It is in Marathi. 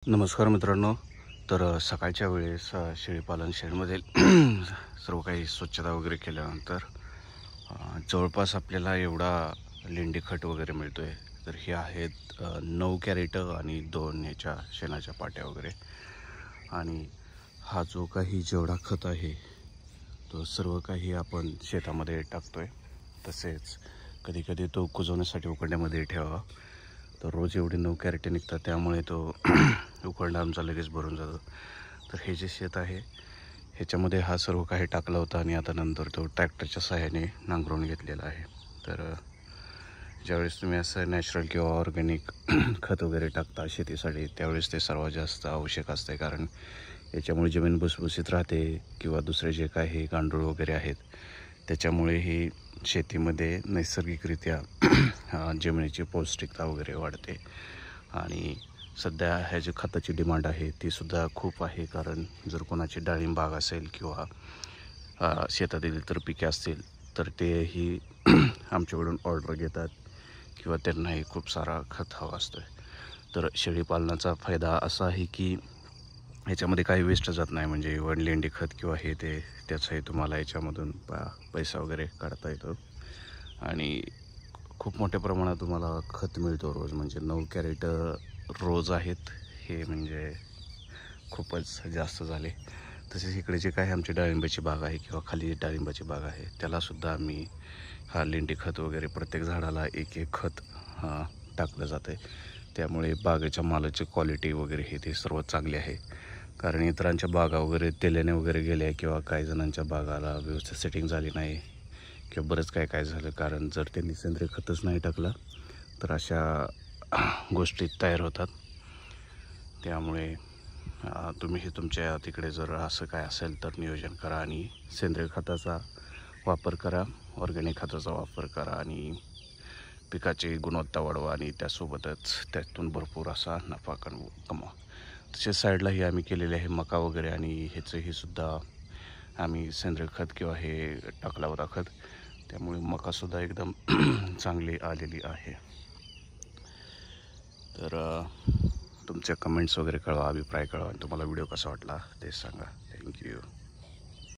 नमस्कार मित्रांनो. तर सकाळच्या वेळेस शेळीपालन शेडमधील सर्व काही स्वच्छता वगैरे केल्यानंतर जवळपास आपल्याला एवढा लेंडी खत वगैरे मिळतो आहे. तर हे आहेत 9 कॅरेट आणि 2 ह्याच्या शेणाच्या पाट्या वगैरे. आणि हा जो काही जेवढा खत आहे तो सर्व काही आपण शेतामध्ये टाकतो आहे. तसेच कधी कधी तो कुजवण्यासाठी उकडण्यामध्ये ठेवावा. तर रोज एवढे 9 कॅरेट निघतात, त्यामुळे तो उकडणं आमचा लगेच भरून जातो. तर हे जे शेत आहे ह्याच्यामध्ये हा सर्व काही टाकला होता आणि आता नंतर तो ट्रॅक्टरच्या सहाय्याने नांगरून घेतलेला आहे. तर ज्यावेळेस तुम्ही असं नॅचरल किंवा ऑर्गॅनिक खत वगैरे टाकता शेतीसाठी, त्यावेळेस ते सर्वात जास्त आवश्यक असते. कारण याच्यामुळे जमीन भुसभुशीत राहते किंवा दुसरे जे काही गांडूळ वगैरे आहेत त्याच्यामुळे ही शेतीमध्ये नैसर्गिकरित्या जमिनीची पौष्टिकता वगैरे वाढते. आणि सध्या ह्या जी खताची डिमांड आहे ती सुद्धा खूप आहे. कारण जर कोणाची डाळिंब बाग असेल किंवा शेतातील इतर पिके असतील तर तेही आमच्याकडून ऑर्डर घेतात किंवा त्यांनाही खूप सारा खत हवा असतो. तर शेळीपालनाचा फायदा असा आहे की ह्याच्यामध्ये काही वेस्ट जात नाही. म्हणजे इव्हन लेंडी खत किंवा हे ते त्याचाही तुम्हाला याच्यामधून पैसा वगैरे काढता येतो. आणि खूप मोठ्या प्रमाणात तुम्हाला खत मिळतो रोज. म्हणजे 9 कॅरेट रोज आहेत हे म्हणजे खूपच जास्त झाले. तसेच इकडे जे काही आमची डाळिंबाची बाग आहे किंवा खाली डाळिंबाची बाग आहे त्यालासुद्धा आम्ही हा लेंडी खत वगैरे प्रत्येक झाडाला एक एक खत टाकलं जातं आहे. त्यामुळे बागेच्या मालाची क्वालिटी वगैरे हे ते सर्व चांगले आहे. कारण इतरांच्या बागा वगैरे तेल्याने वगैरे गेल्या किंवा काही जणांच्या बागाला व्यवस्थित सेटिंग झाली नाही किंवा बरंच काय झालं. कारण जर त्यांनी सेंद्रिय खतच नाही टाकलं तर अशा गोष्टी तयार होतात. त्यामुळे तुम्हीही तुमच्या तिकडे जर असं काय असेल तर नियोजन करा आणि सेंद्रिय खताचा वापर करा, ऑर्गॅनिक खताचा वापर करा आणि पिकाची गुणवत्ता वाढवा आणि त्यासोबतच त्यातून भरपूर असा नफा कमवा. तसेच साईडलाही आम्ही केलेले आहे मका वगैरे आणि ह्याचंही सुद्धा आम्ही सेंद्रिय खत किंवा हे टाकला होता खत, त्यामुळे मकासुद्धा एकदम चांगली आलेली आहे. तर तुमचे कमेंट्स वगैरे कळवा, अभिप्राय कळवा आणि तुम्हाला व्हिडिओ कसा वाटला ते सांगा. थँक्यू.